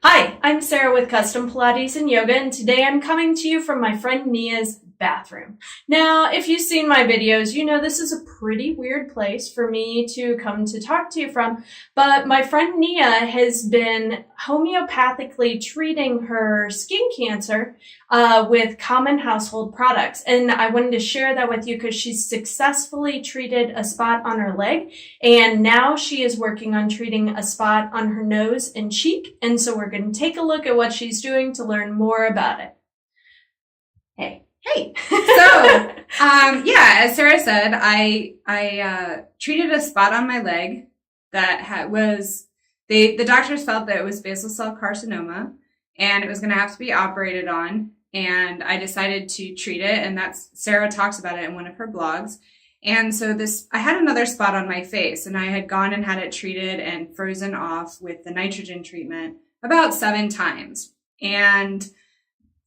Hi, I'm Sarah with Custom Pilates and Yoga, and today I'm coming to you from my friend Nia's bathroom. Now, if you've seen my videos, you know this is a pretty weird place for me to come to talk to you from, but my friend Nia has been homeopathically treating her skin cancer with common household products, and I wanted to share that with you because she's successfully treated a spot on her leg, and now she is working on treating a spot on her nose and cheek, and so we're going to take a look at what she's doing to learn more about it. Hey. So, as Sarah said, I treated a spot on my leg that the doctors felt that it was basal cell carcinoma, and it was going to have to be operated on. And I decided to treat it, and Sarah talks about it in one of her blogs. And so I had another spot on my face, and I had gone and had it treated and frozen off with the nitrogen treatment about 7 times. And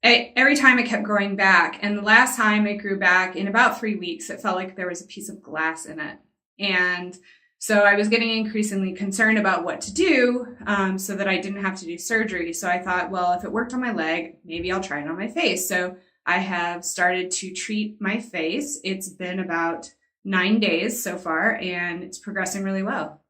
every time it kept growing back. And the last time it grew back in about 3 weeks, it felt like there was a piece of glass in it. And so I was getting increasingly concerned about what to do so that I didn't have to do surgery. So I thought, well, if it worked on my leg, maybe I'll try it on my face. So I have started to treat my face. It's been about 9 days so far, and it's progressing really well.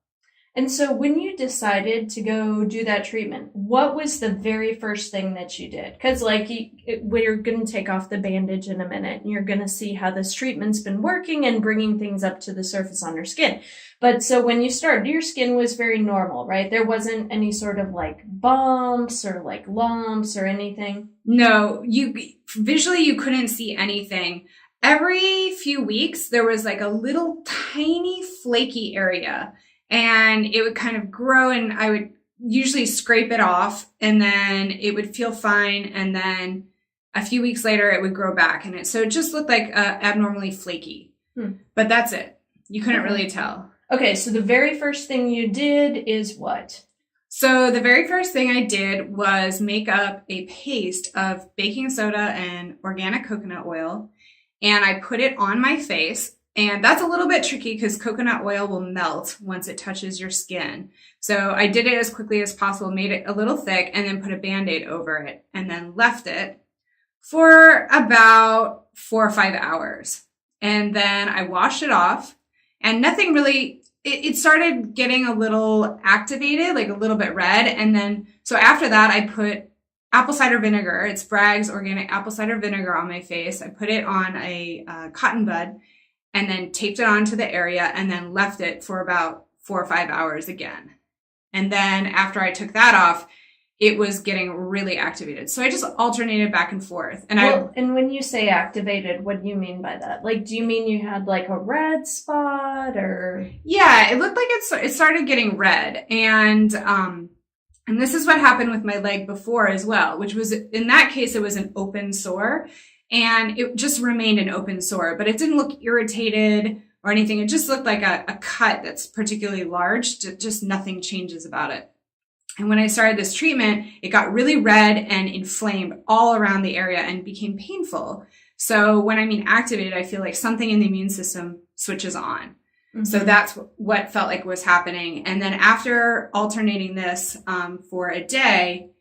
And so when you decided to go do that treatment, what was the very first thing that you did? Because we're going to take off the bandage in a minute, and you're going to see how this treatment's been working and bringing things up to the surface on your skin. But so when you started, your skin was very normal, right? There wasn't any sort of like bumps or like lumps or anything? No, visually you couldn't see anything. Every few weeks, there was like a little tiny flaky area. And it would kind of grow, and I would usually scrape it off, and then it would feel fine. And then a few weeks later, it would grow back. So it just looked like abnormally flaky. But that's it. You couldn't really tell. Okay, so the very first thing you did is what? So the very first thing I did was make up a paste of baking soda and organic coconut oil, and I put it on my face. And that's a little bit tricky because coconut oil will melt once it touches your skin. So I did it as quickly as possible, made it a little thick, and then put a Band-Aid over it, and then left it for about 4 or 5 hours. And then I washed it off, and nothing really, it started getting a little activated, like a little bit red. And then, so after that, I put apple cider vinegar. It's Bragg's organic apple cider vinegar on my face. I put it on a cotton bud, and then taped it onto the area, and then left it for about 4 or 5 hours again. And then after I took that off, it was getting really activated. So I just alternated back and forth. And when you say activated, what do you mean by that? Like, do you mean you had like a red spot or? Yeah, it looked like it started getting red. And this is what happened with my leg before as well, which was, in that case, it was an open sore. And it just remained an open sore, but it didn't look irritated or anything. It just looked like a cut that's particularly large. Just nothing changes about it. And when I started this treatment, it got really red and inflamed all around the area and became painful. So when I mean activated, I feel like something in the immune system switches on. Mm-hmm. So that's what felt like was happening. And then after alternating this for a day,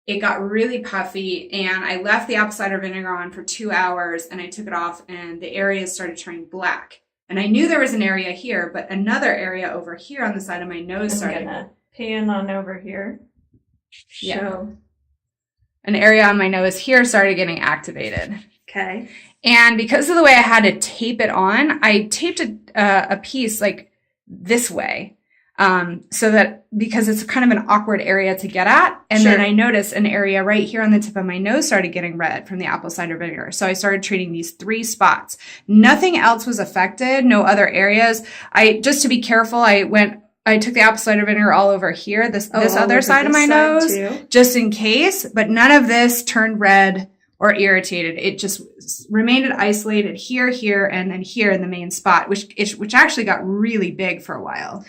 it got really puffy, and I left the apple cider vinegar on for 2 hours, and I took it off, and the areas started turning black. And I knew there was an area here, but another area over here on the side of my nose started. I'm gonna pan on over here. Yeah. So an area on my nose here started getting activated. Okay. And because of the way I had to tape it on, I taped a piece like this way. So that, because it's kind of an awkward area to get at. And Then I noticed an area right here on the tip of my nose started getting red from the apple cider vinegar. So I started treating these 3 spots. Nothing else was affected. No other areas. Just to be careful, I took the apple cider vinegar all over here, this other side of my nose, too, just in case, but none of this turned red or irritated. It just remained isolated here, and then here in the main spot, which actually got really big for a while.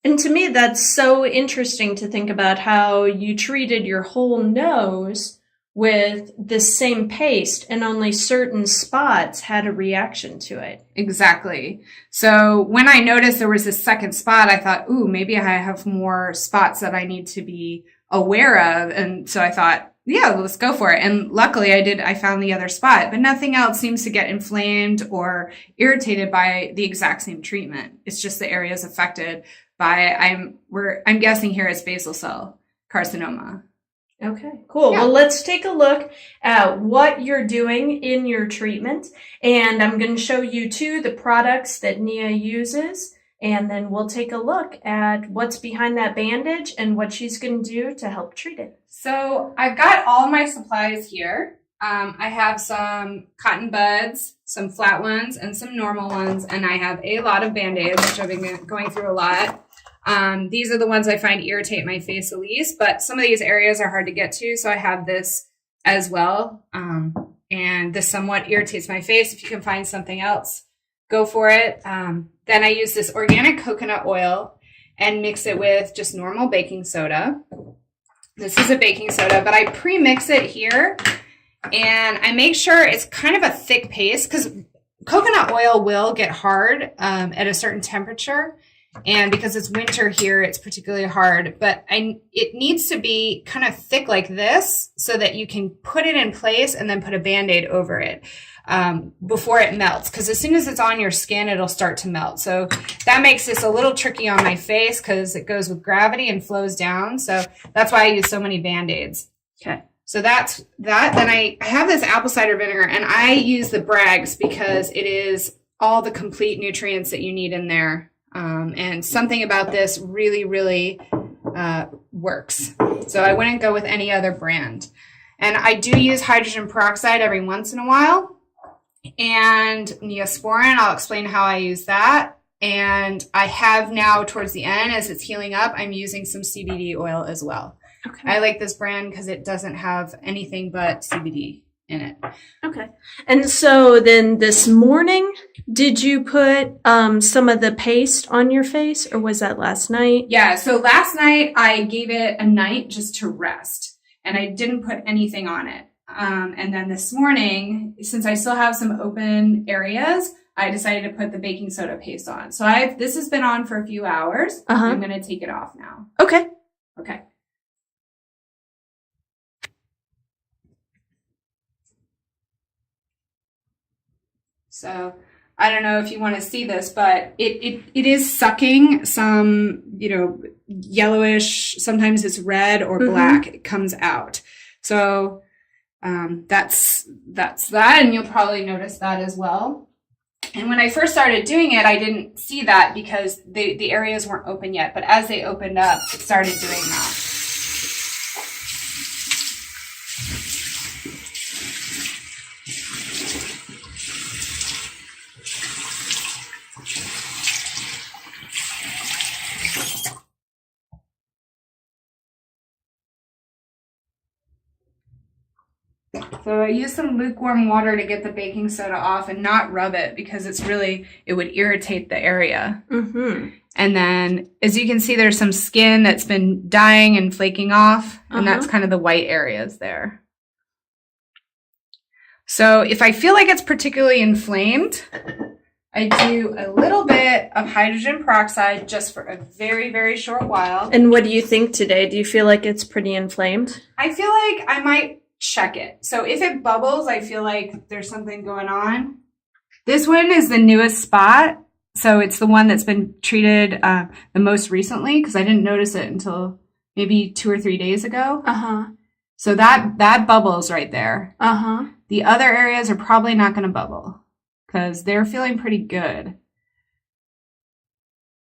And to me, that's so interesting to think about how you treated your whole nose with the same paste and only certain spots had a reaction to it. Exactly. So when I noticed there was this second spot, I thought, ooh, maybe I have more spots that I need to be aware of. And so I thought, yeah, let's go for it. And luckily I found the other spot, but nothing else seems to get inflamed or irritated by the exact same treatment. It's just the areas affected by, I'm guessing here it's basal cell carcinoma. Okay, cool. Yeah. Well, let's take a look at what you're doing in your treatment. And I'm going to show you too the products that Nia uses. And then we'll take a look at what's behind that bandage and what she's going to do to help treat it. So I've got all my supplies here. I have some cotton buds, some flat ones, and some normal ones. And I have a lot of Band-Aids, which I've been going through a lot. These are the ones I find irritate my face the least, but some of these areas are hard to get to. So I have this as well. And this somewhat irritates my face. If you can find something else, go for it. Then I use this organic coconut oil and mix it with just normal baking soda. This is a baking soda, but I pre-mix it here and I make sure it's kind of a thick paste because coconut oil will get hard at a certain temperature. And because it's winter here, it's particularly hard, but it needs to be kind of thick like this so that you can put it in place and then put a Band-Aid over it before it melts. Because as soon as it's on your skin, it'll start to melt. So that makes this a little tricky on my face because it goes with gravity and flows down. So that's why I use so many Band-Aids. Okay. So that's that. Then I have this apple cider vinegar and I use the Bragg's because it is all the complete nutrients that you need in there. And something about this really, really works. So I wouldn't go with any other brand. And I do use hydrogen peroxide every once in a while. And Neosporin, I'll explain how I use that. And I have now towards the end, as it's healing up, I'm using some CBD oil as well. Okay. I like this brand because it doesn't have anything but CBD in it. Okay. And so then this morning, did you put some of the paste on your face or was that last night? Yeah. So last night I gave it a night just to rest and I didn't put anything on it. And then this morning, since I still have some open areas, I decided to put the baking soda paste on. So this has been on for a few hours. I'm going to take it off now. Okay. Okay. So I don't know if you want to see this, but it is sucking some, yellowish, sometimes it's red or black. It comes out. So that's that. And you'll probably notice that as well. And when I first started doing it, I didn't see that because the areas weren't open yet. But as they opened up, it started doing that. So I use some lukewarm water to get the baking soda off and not rub it because it would irritate the area. And then as you can see, there's some skin that's been dying and flaking off. And that's kind of the white areas there. So if I feel like it's particularly inflamed, I do a little bit of hydrogen peroxide just for a very, very short while. And what do you think today? Do you feel like it's pretty inflamed? I feel like I might check it. So if it bubbles, I feel like there's something going on. This one is the newest spot. So it's the one that's been treated the most recently because I didn't notice it until maybe 2 or 3 days ago. So that bubbles right there. The other areas are probably not going to bubble because they're feeling pretty good.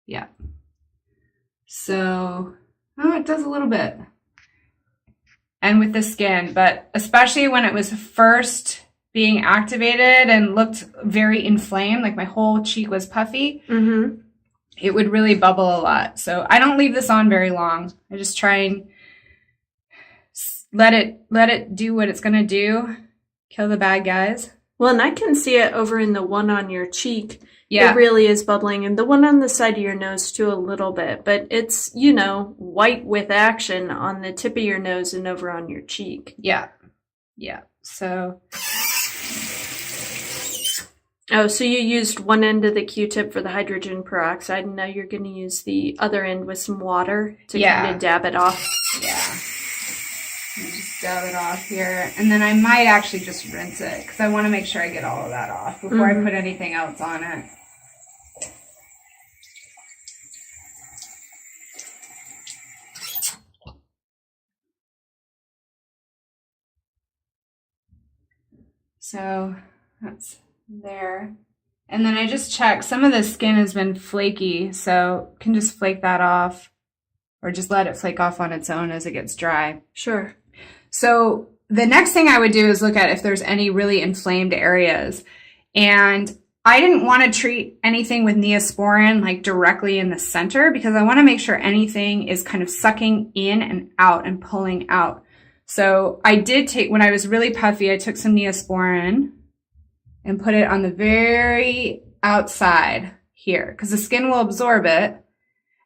Yeah. So, it does a little bit. And with the skin, but especially when it was first being activated and looked very inflamed, like my whole cheek was puffy, it would really bubble a lot. So I don't leave this on very long. I just try and let it do what it's going to do, kill the bad guys. Well, and I can see it over in the one on your cheek. Yeah. It really is bubbling. And the one on the side of your nose, too, a little bit. But it's, white with action on the tip of your nose and over on your cheek. Yeah. Yeah. So. Oh, so you used one end of the Q-tip for the hydrogen peroxide, and now you're going to use the other end with some water to kind of dab it off. Yeah. dab it off here. And then I might actually just rinse it because I want to make sure I get all of that off before I put anything else on it. So that's there. And then I just check. Some of the skin has been flaky, so can just flake that off or just let it flake off on its own as it gets dry. Sure. So the next thing I would do is look at if there's any really inflamed areas. And I didn't want to treat anything with Neosporin like directly in the center because I want to make sure anything is kind of sucking in and out and pulling out. So I did take, when I was really puffy, I took some Neosporin and put it on the very outside here because the skin will absorb it.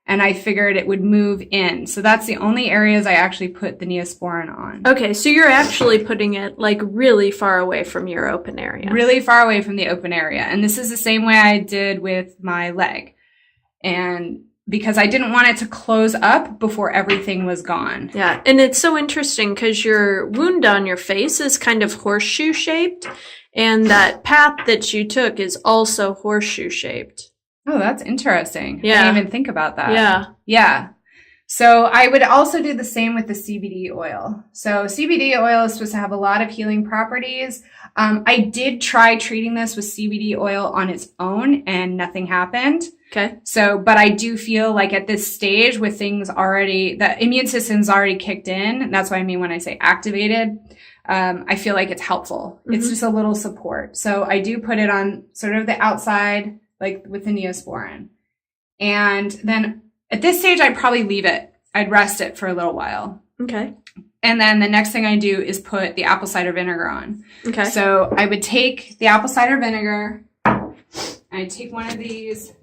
And I figured it would move in. So that's the only areas I actually put the Neosporin on. Okay, so you're actually putting it like really far away from your open area. Really far away from the open area. And this is the same way I did with my leg. And because I didn't want it to close up before everything was gone. Yeah, and it's so interesting because your wound on your face is kind of horseshoe shaped. And that path that you took is also horseshoe shaped. Oh, that's interesting. Yeah. I didn't even think about that. Yeah. Yeah. So I would also do the same with the CBD oil. So CBD oil is supposed to have a lot of healing properties. I did try treating this with CBD oil on its own and nothing happened. Okay. So, but I do feel like at this stage with things already, the immune system's already kicked in. And that's what I mean when I say activated. I feel like it's helpful. It's just a little support. So I do put it on sort of the outside, like with the Neosporin. And then at this stage, I'd probably leave it. I'd rest it for a little while. Okay. And then the next thing I do is put the apple cider vinegar on. Okay. So I would take the apple cider vinegar. I'd take one of these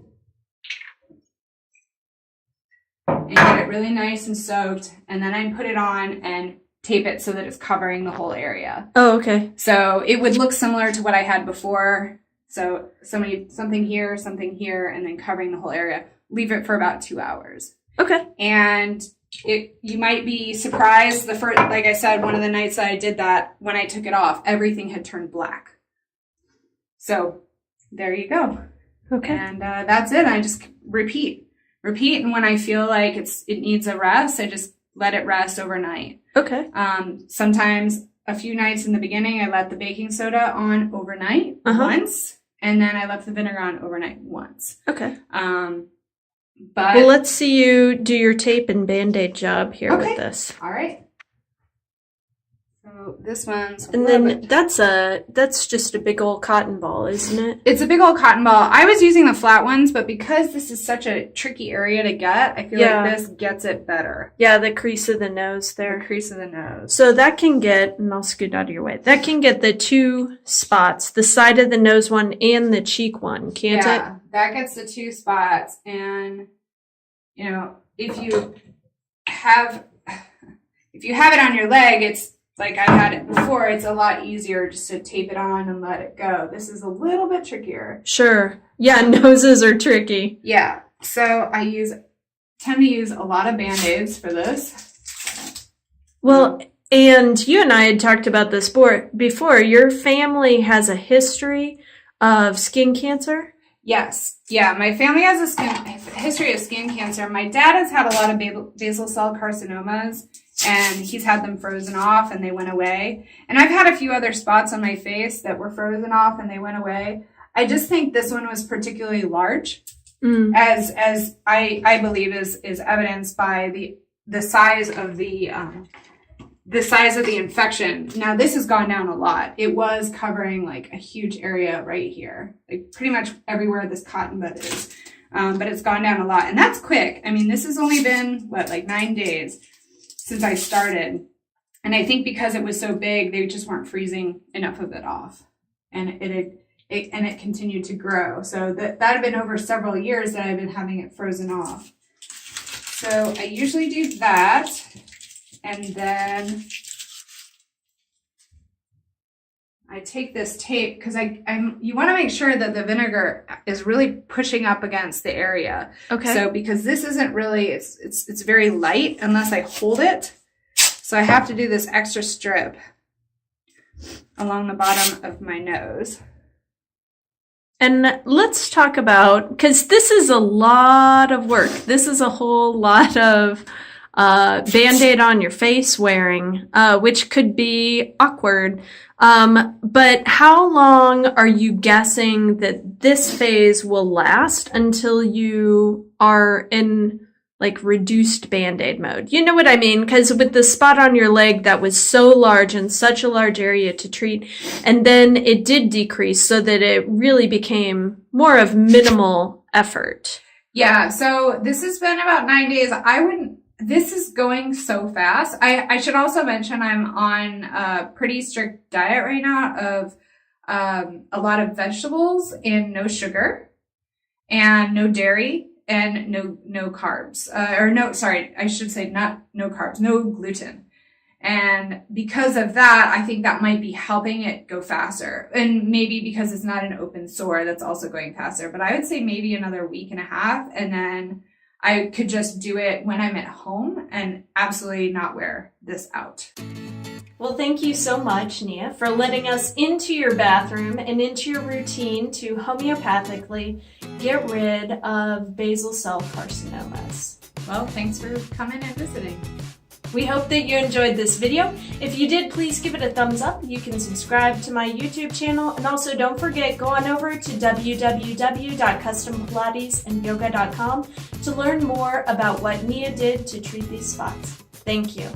and get it really nice and soaked. And then I'd put it on and tape it so that it's covering the whole area. Oh, okay. So it would look similar to what I had before. So something here, and then covering the whole area. Leave it for about 2 hours. Okay. And you might be surprised. Like I said, one of the nights that I did that, when I took it off, everything had turned black. So there you go. Okay. And that's it. I just repeat. And when I feel like it needs a rest, I just let it rest overnight. Okay. Sometimes a few nights in the beginning, I let the baking soda on overnight once. And then I left the vinegar on overnight once. Okay. But well, let's see you do your tape and Band-Aid job here with this. All right. So this one's and then that's just a big old cotton ball, isn't it? It's a big old cotton ball. I was using the flat ones, but because this is such a tricky area to get, I feel like this gets it better. Yeah, the crease of the nose there. The crease of the nose. So that can get, and I'll scoot out of your way, that can get the two spots, the side of the nose one and the cheek one, can't it? Yeah, that gets the two spots. And, you know, if you have it on your leg, it's like I had it before, it's a lot easier just to tape it on and let it go. This is a little bit trickier. Sure. Yeah, noses are tricky. Yeah. So I tend to use a lot of Band-Aids for this. Well, and you and I had talked about this before. Your family has a history of skin cancer? Yes. Yeah, my family has a history of skin cancer. My dad has had a lot of basal cell carcinomas, and he's had them frozen off and they went away. And I've had a few other spots on my face that were frozen off and they went away. I just think this one was particularly large, as I believe is evidenced by the size of the infection. Now this has gone down a lot. It was covering like a huge area right here, like pretty much everywhere this cotton bud is. But it's gone down a lot, and that's quick. I mean, this has only been like 9 days since I started. And I think because it was so big, they just weren't freezing enough of it off. And it continued to grow. So that had been over several years that I've been having it frozen off. So I usually do that. And then I take this tape because you want to make sure that the vinegar is really pushing up against the area. Okay. So because this isn't really, it's very light unless I hold it. So I have to do this extra strip along the bottom of my nose. And let's talk about, because this is a lot of work. This is a whole lot of Band-Aid on your face wearing, which could be awkward. But how long are you guessing that this phase will last until you are in like reduced Band-Aid mode? You know what I mean? Because with the spot on your leg that was so large and such a large area to treat, and then it did decrease so that it really became more of minimal effort. Yeah, so this has been about 9 days. This is going so fast. I should also mention I'm on a pretty strict diet right now of a lot of vegetables and no sugar and no dairy. And no carbs, I should say not no carbs, no gluten. And because of that, I think that might be helping it go faster. And maybe because it's not an open sore, that's also going faster. But I would say maybe another week and a half, and then I could just do it when I'm at home and absolutely not wear this out. Well, thank you so much, Nia, for letting us into your bathroom and into your routine to homeopathically get rid of basal cell carcinomas. Well, thanks for coming and visiting. We hope that you enjoyed this video. If you did, please give it a thumbs up. You can subscribe to my YouTube channel. And also don't forget, go on over to www.custompilatesandyoga.com to learn more about what Nia did to treat these spots. Thank you.